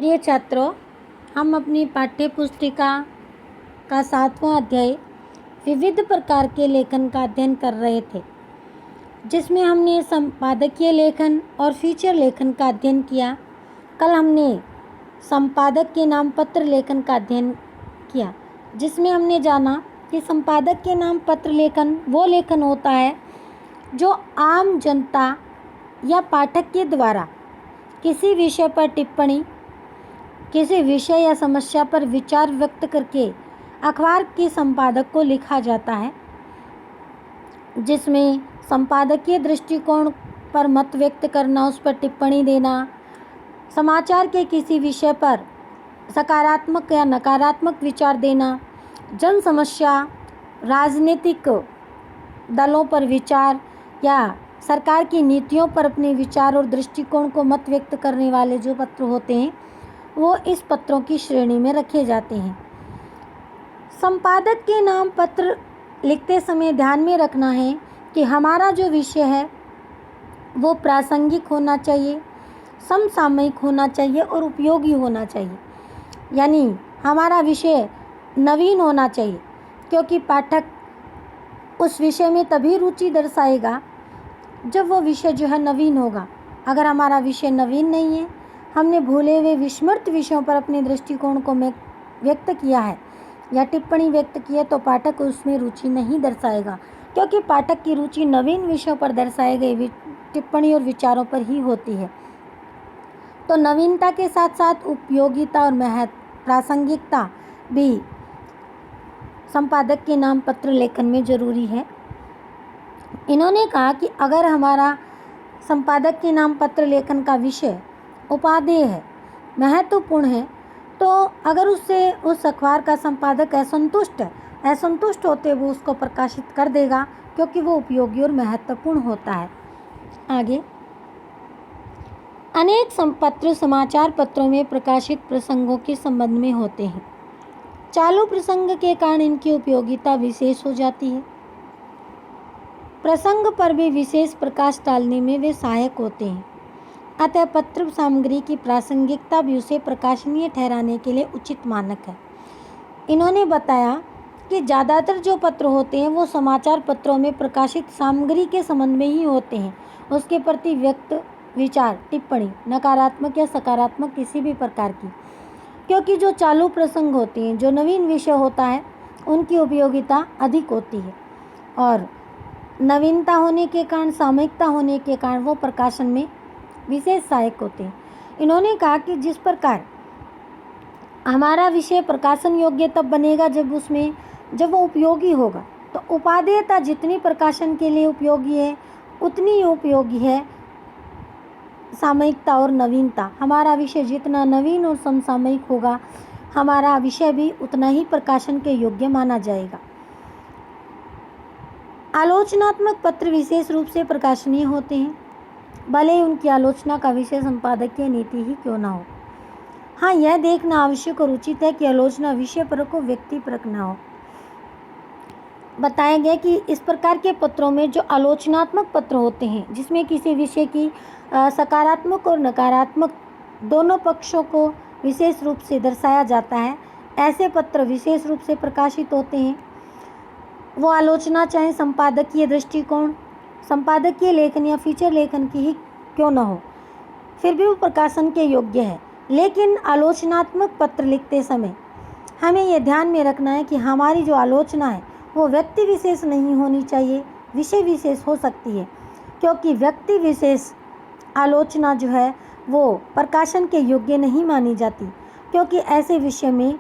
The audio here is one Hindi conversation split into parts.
प्रिय छात्रों, हम अपनी पाठ्य पुस्तिका का 7वां अध्याय विविध प्रकार के लेखन का अध्ययन कर रहे थे, जिसमें हमने संपादकीय लेखन और फीचर लेखन का अध्ययन किया। कल हमने संपादक के नाम पत्र लेखन का अध्ययन किया, जिसमें हमने जाना कि संपादक के नाम पत्र लेखन वो लेखन होता है जो आम जनता या पाठक के द्वारा किसी विषय पर टिप्पणी, किसी विषय या समस्या पर विचार व्यक्त करके अखबार के संपादक को लिखा जाता है, जिसमें संपादकीय दृष्टिकोण पर मत व्यक्त करना, उस पर टिप्पणी देना, समाचार के किसी विषय पर सकारात्मक या नकारात्मक विचार देना, जन समस्या, राजनीतिक दलों पर विचार या सरकार की नीतियों पर अपने विचार और दृष्टिकोण को मत व्यक्त करने वाले जो पत्र होते हैं वो इस पत्रों की श्रेणी में रखे जाते हैं। संपादक के नाम पत्र लिखते समय ध्यान में रखना है कि हमारा जो विषय है वो प्रासंगिक होना चाहिए, समसामयिक होना चाहिए और उपयोगी होना चाहिए। यानी हमारा विषय नवीन होना चाहिए, क्योंकि पाठक उस विषय में तभी रुचि दर्शाएगा जब वो विषय जो है नवीन होगा। अगर हमारा विषय नवीन नहीं है, हमने भूले हुए विस्मृत विषयों पर अपने दृष्टिकोण को व्यक्त किया है या टिप्पणी व्यक्त की है, तो पाठक उसमें रुचि नहीं दर्शाएगा, क्योंकि पाठक की रुचि नवीन विषयों पर दर्शाए गए टिप्पणी और विचारों पर ही होती है। तो नवीनता के साथ साथ उपयोगिता और प्रासंगिकता भी संपादक के नाम पत्र लेखन में ज़रूरी है। इन्होंने कहा कि अगर हमारा संपादक के नाम पत्र लेखन का विषय उपादेय है, महत्वपूर्ण है, तो अगर उससे उस अखबार का संपादक असंतुष्ट होते वो उसको प्रकाशित कर देगा, क्योंकि वो उपयोगी और महत्वपूर्ण होता है। आगे, अनेक पत्र समाचार पत्रों में प्रकाशित प्रसंगों के संबंध में होते हैं। चालू प्रसंग के कारण इनकी उपयोगिता विशेष हो जाती है। प्रसंग पर भी विशेष प्रकाश डालने में वे सहायक होते हैं। अतः पत्र सामग्री की प्रासंगिकता भी उसे प्रकाशनीय ठहराने के लिए उचित मानक है। इन्होंने बताया कि ज़्यादातर जो पत्र होते हैं वो समाचार पत्रों में प्रकाशित सामग्री के संबंध में ही होते हैं। उसके प्रति व्यक्त विचार, टिप्पणी, नकारात्मक या सकारात्मक किसी भी प्रकार की, क्योंकि जो चालू प्रसंग होते हैं, जो नवीन विषय होता है, उनकी उपयोगिता अधिक होती है और नवीनता होने के कारण, सामयिकता होने के कारण वो प्रकाशन में विशेष सहायक होते हैं। इन्होंने कहा कि जिस प्रकार हमारा विषय प्रकाशन योग्य तब बनेगा जब वो उपयोगी होगा, तो उपादेयता जितनी प्रकाशन के लिए उपयोगी है उतनी ही उपयोगी है सामयिकता और नवीनता। हमारा विषय जितना नवीन और समसामयिक होगा, हमारा विषय भी उतना ही प्रकाशन के योग्य माना जाएगा। आलोचनात्मक पत्र विशेष रूप से प्रकाशनीय होते हैं, भले ही उनकी आलोचना का विषय संपादकीय नीति ही क्यों ना हो। हाँ, यह देखना आवश्यक और उचित है कि आलोचना विषय परक हो, व्यक्ति परक ना हो। बताया गया कि इस प्रकार के पत्रों में जो आलोचनात्मक पत्र होते हैं, जिसमें किसी विषय की सकारात्मक और नकारात्मक दोनों पक्षों को विशेष रूप से दर्शाया जाता है, ऐसे पत्र विशेष रूप से प्रकाशित होते हैं। वो आलोचना चाहे संपादकीय दृष्टिकोण, संपादकीय लेखन या फीचर लेखन की ही क्यों न हो, फिर भी वो प्रकाशन के योग्य है। लेकिन आलोचनात्मक पत्र लिखते समय हमें यह ध्यान में रखना है कि हमारी जो आलोचना है वो व्यक्ति विशेष नहीं होनी चाहिए, विषय विशेष हो सकती है, क्योंकि व्यक्ति विशेष आलोचना जो है वो प्रकाशन के योग्य नहीं मानी जाती, क्योंकि ऐसे विषय में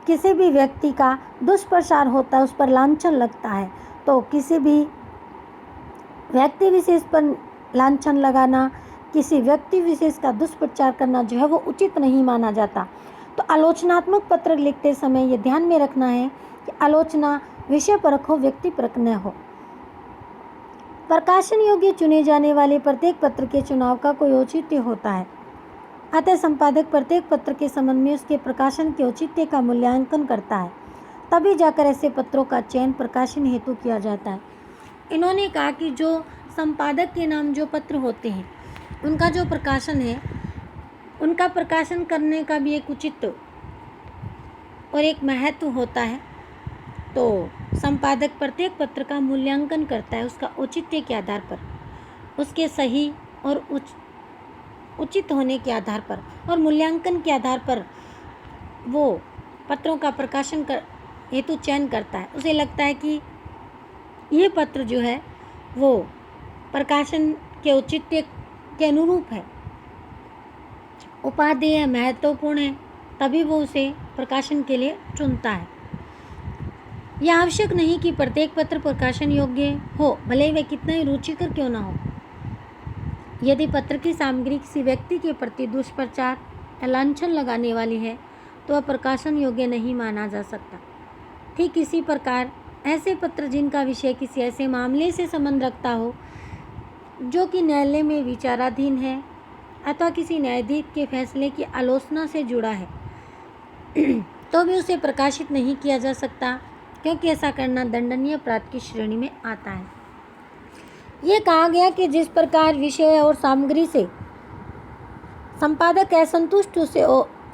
किसी भी व्यक्ति का दुष्प्रचार होता है, उस पर लांछन लगता है। तो किसी भी व्यक्ति विशेष पर लांछन लगाना, किसी व्यक्ति विशेष का दुष्प्रचार करना जो है वो उचित नहीं माना जाता। तो आलोचनात्मक पत्र लिखते समय ये ध्यान में रखना है कि आलोचना विषय परक हो, व्यक्ति परक न हो। प्रकाशन योग्य चुने जाने वाले प्रत्येक पत्र के चुनाव का कोई औचित्य होता है। अतः संपादक प्रत्येक पत्र के संबंध में उसके प्रकाशन के औचित्य का मूल्यांकन करता है, तभी जाकर ऐसे पत्रों का चयन प्रकाशन हेतु किया जाता है। इन्होंने कहा कि जो संपादक के नाम जो पत्र होते हैं, उनका जो प्रकाशन है उनका प्रकाशन करने का भी एक उचित और एक महत्व होता है। तो संपादक प्रत्येक पत्र का मूल्यांकन करता है उसका औचित्य के आधार पर, उसके सही और उचित होने के आधार पर और मूल्यांकन के आधार पर वो पत्रों का प्रकाशन हेतु चयन करता है। उसे लगता है कि ये पत्र जो है वो प्रकाशन के औचित्य के अनुरूप है, उपादेय महत्वपूर्ण है, तभी वो उसे प्रकाशन के लिए चुनता है। यह आवश्यक नहीं कि प्रत्येक पत्र प्रकाशन योग्य हो, भले ही वह कितना ही रुचिकर क्यों ना हो। यदि पत्र की सामग्री किसी व्यक्ति के प्रति दुष्प्रचार या लांछन लगाने वाली है तो वह प्रकाशन योग्य नहीं माना जा सकता। ठीक इसी प्रकार ऐसे पत्र जिनका विषय किसी ऐसे मामले से संबंध रखता हो जो कि न्यायालय में विचाराधीन है अथवा किसी न्यायाधीश के फैसले की आलोचना से जुड़ा है तो भी उसे प्रकाशित नहीं किया जा सकता, क्योंकि ऐसा करना दंडनीय अपराध की श्रेणी में आता है। ये कहा गया कि जिस प्रकार विषय और सामग्री से संपादक असंतुष्ट उसे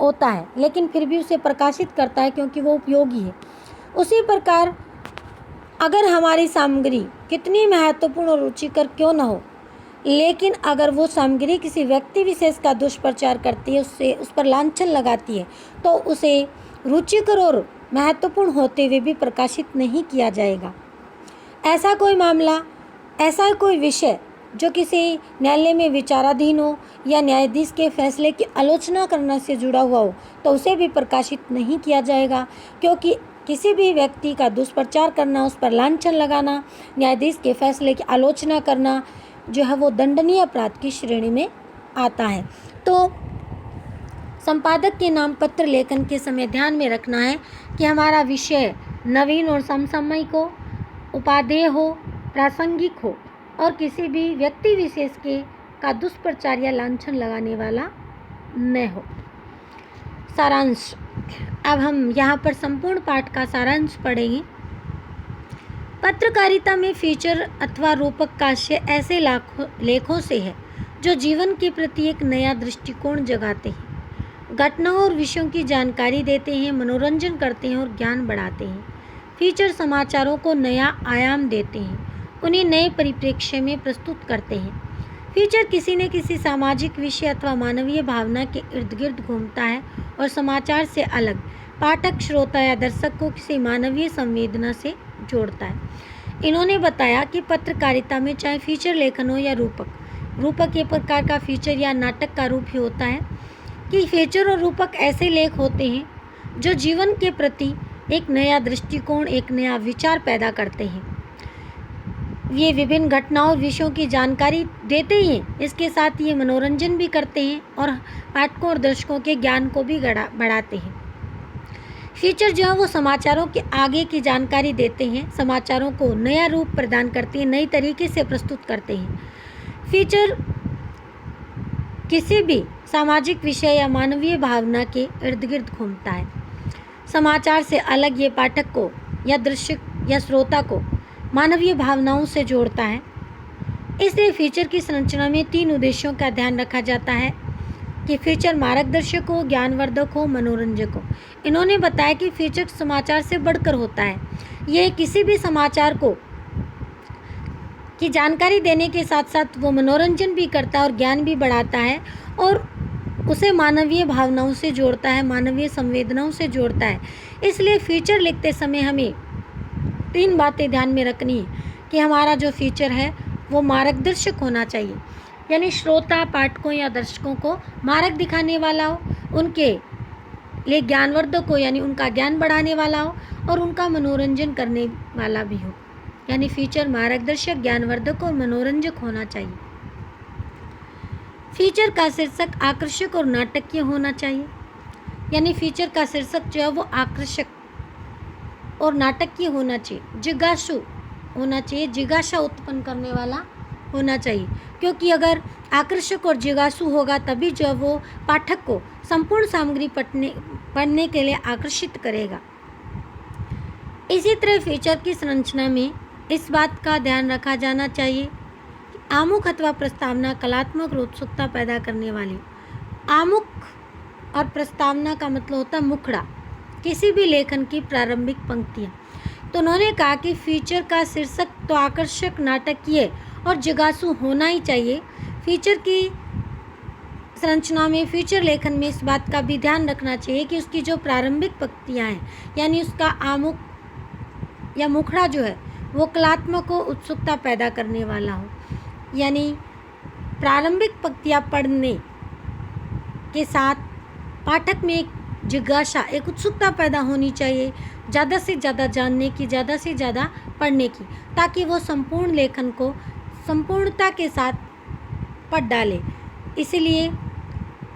होता है लेकिन फिर भी उसे प्रकाशित करता है क्योंकि वो उपयोगी है, उसी प्रकार अगर हमारी सामग्री कितनी महत्वपूर्ण और रुचिकर क्यों न हो, लेकिन अगर वो सामग्री किसी व्यक्ति विशेष का दुष्प्रचार करती है, उससे उस पर लांछन लगाती है, तो उसे रुचिकर और महत्वपूर्ण होते हुए भी प्रकाशित नहीं किया जाएगा। ऐसा कोई मामला, ऐसा कोई विषय जो किसी न्यायालय में विचाराधीन हो या न्यायाधीश के फैसले की आलोचना करने से जुड़ा हुआ हो तो उसे भी प्रकाशित नहीं किया जाएगा, क्योंकि किसी भी व्यक्ति का दुष्प्रचार करना, उस पर लांछन लगाना, न्यायाधीश के फैसले की आलोचना करना जो है वो दंडनीय अपराध की श्रेणी में आता है। तो संपादक के नाम पत्र लेखन के समय ध्यान में रखना है कि हमारा विषय नवीन और समसामयिक हो, उपादेय हो, प्रासंगिक हो और किसी भी व्यक्ति विशेष का दुष्प्रचार या लांछन लगाने वाला न हो। सारांश। अब हम यहाँ पर संपूर्ण पाठ का सारांश पढ़ेंगे। पत्रकारिता में फीचर अथवा रूपक काश्य ऐसे लेखों से है जो जीवन के प्रति एक नया दृष्टिकोण जगाते हैं, घटनाओं और विषयों की जानकारी देते हैं, मनोरंजन करते हैं और ज्ञान बढ़ाते हैं। फीचर समाचारों को नया आयाम देते हैं, उन्हें नए परिप्रेक्ष्य में प्रस्तुत करते हैं। फीचर किसी न किसी सामाजिक विषय अथवा मानवीय भावना के इर्द गिर्द घूमता है और समाचार से अलग पाठक, श्रोता या दर्शक को किसी मानवीय संवेदना से जोड़ता है। इन्होंने बताया कि पत्रकारिता में चाहे फीचर लेखन हो या रूपक एक प्रकार का फीचर या नाटक का रूप ही होता है कि फीचर और रूपक ऐसे लेख होते हैं जो जीवन के प्रति एक नया दृष्टिकोण, एक नया विचार पैदा करते हैं। ये विभिन्न घटनाओं और विषयों की जानकारी देते ही हैं, इसके साथ ये मनोरंजन भी करते हैं और पाठकों और दर्शकों के ज्ञान को भी बढ़ाते हैं। फीचर जो है वो समाचारों के आगे की जानकारी देते हैं, समाचारों को नया रूप प्रदान करते हैं, नई तरीके से प्रस्तुत करते हैं। फीचर किसी भी सामाजिक विषय या मानवीय भावना के इर्द गिर्द घूमता है। समाचार से अलग ये पाठक को या दर्शक या श्रोता को मानवीय भावनाओं से जोड़ता है। इसलिए फीचर की संरचना में 3 उद्देश्यों का ध्यान रखा जाता है कि फीचर मार्गदर्शक हो, ज्ञानवर्धक हो, मनोरंजक हो। इन्होंने बताया कि फीचर समाचार से बढ़कर होता है। ये किसी भी समाचार की जानकारी देने के साथ साथ वो मनोरंजन भी करता है और ज्ञान भी बढ़ाता है और उसे मानवीय भावनाओं से जोड़ता है, मानवीय संवेदनाओं से जोड़ता है। इसलिए फीचर लिखते समय हमें 3 बातें ध्यान में रखनी है कि हमारा जो फीचर है वो मार्गदर्शक होना चाहिए, यानी श्रोता, पाठकों या दर्शकों को मार्ग दिखाने वाला हो, उनके लिए ज्ञानवर्धक हो यानी उनका ज्ञान बढ़ाने वाला हो और उनका मनोरंजन करने वाला भी हो। यानी फीचर मार्गदर्शक, ज्ञानवर्धक और मनोरंजक होना चाहिए। फीचर का शीर्षक आकर्षक और नाटकीय होना चाहिए, यानी फीचर का शीर्षक जो है वो आकर्षक और नाटकीय होना चाहिए, जिज्ञासु होना चाहिए, जिज्ञासा उत्पन्न करने वाला होना चाहिए, क्योंकि अगर आकर्षक और जिज्ञासु होगा तभी जो वो पाठक को संपूर्ण सामग्री पढ़ने के लिए आकर्षित करेगा। इसी तरह फीचर की संरचना में इस बात का ध्यान रखा जाना चाहिए कि आमुख अथवा प्रस्तावना कलात्मक और उत्सुकता पैदा करने वाली। आमुख और प्रस्तावना का मतलब होता है मुखड़ा, किसी भी लेखन की प्रारंभिक पंक्तियाँ। तो उन्होंने कहा कि फीचर का शीर्षक तो आकर्षक, नाटकीय और जिज्ञासु होना ही चाहिए। फीचर की संरचना में, फीचर लेखन में इस बात का भी ध्यान रखना चाहिए कि उसकी जो प्रारंभिक पंक्तियाँ हैं, यानी उसका आमुख या मुखड़ा जो है वो कलात्मक को उत्सुकता पैदा करने वाला हो। यानी प्रारंभिक पंक्तियाँ पढ़ने के साथ पाठक में एक जिज्ञासा, एक उत्सुकता पैदा होनी चाहिए, ज़्यादा से ज़्यादा जानने की, ज़्यादा से ज़्यादा पढ़ने की, ताकि वो संपूर्ण लेखन को संपूर्णता के साथ पढ़ डाले। इसलिए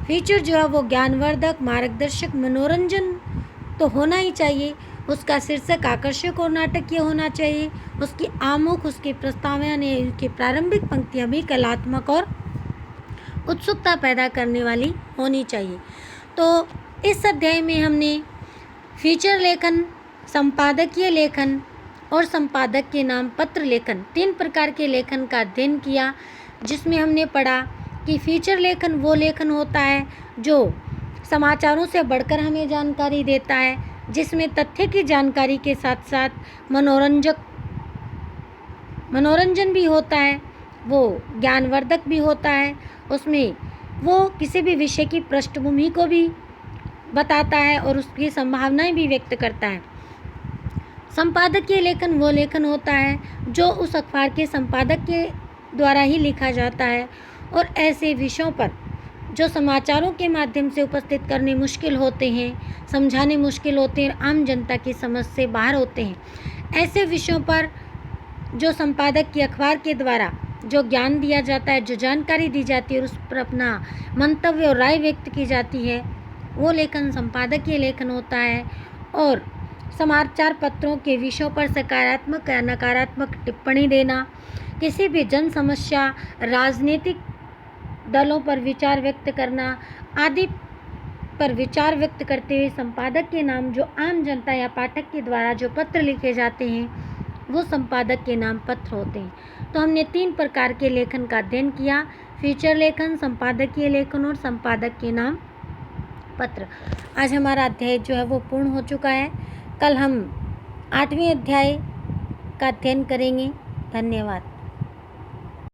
फीचर जो है वो ज्ञानवर्धक, मार्गदर्शक, मनोरंजन तो होना ही चाहिए। उसका शीर्षक आकर्षक और नाटकीय होना चाहिए। उसकी आमुख, उसकी प्रस्तावना यानी उसकी प्रारंभिक पंक्तियाँ भी कलात्मक और उत्सुकता पैदा करने वाली होनी चाहिए। तो इस अध्याय में हमने फीचर लेखन, संपादकीय लेखन और संपादक के नाम पत्र लेखन, 3 प्रकार के लेखन का अध्ययन किया, जिसमें हमने पढ़ा कि फीचर लेखन वो लेखन होता है जो समाचारों से बढ़कर हमें जानकारी देता है, जिसमें तथ्य की जानकारी के साथ साथ मनोरंजन भी होता है, वो ज्ञानवर्धक भी होता है। उसमें वो किसी भी विषय की पृष्ठभूमि को भी बताता है और उसकी संभावनाएं भी व्यक्त करता है। संपादकीय लेखन वो लेखन होता है जो उस अखबार के संपादक के द्वारा ही लिखा जाता है और ऐसे विषयों पर जो समाचारों के माध्यम से उपस्थित करने मुश्किल होते हैं, समझाने मुश्किल होते हैं, आम जनता की समझ से बाहर होते हैं, ऐसे विषयों पर जो संपादक की अखबार के द्वारा जो ज्ञान दिया जाता है, जो जानकारी दी जाती है और उस पर अपना मंतव्य और राय व्यक्त की जाती है, वो लेखन संपादकीय लेखन होता है। और समाचार पत्रों के विषयों पर सकारात्मक या नकारात्मक टिप्पणी देना, किसी भी जन समस्या, राजनीतिक दलों पर विचार व्यक्त करना आदि पर विचार व्यक्त करते हुए संपादक के नाम जो आम जनता या पाठक के द्वारा जो पत्र लिखे जाते हैं वो संपादक के नाम पत्र होते हैं। तो हमने 3 प्रकार के लेखन का अध्ययन किया, फीचर लेखन, संपादकीय लेखन और संपादक के नाम पत्र। आज हमारा अध्याय जो है वो पूर्ण हो चुका है। कल हम 8वें अध्याय का अध्ययन करेंगे। धन्यवाद।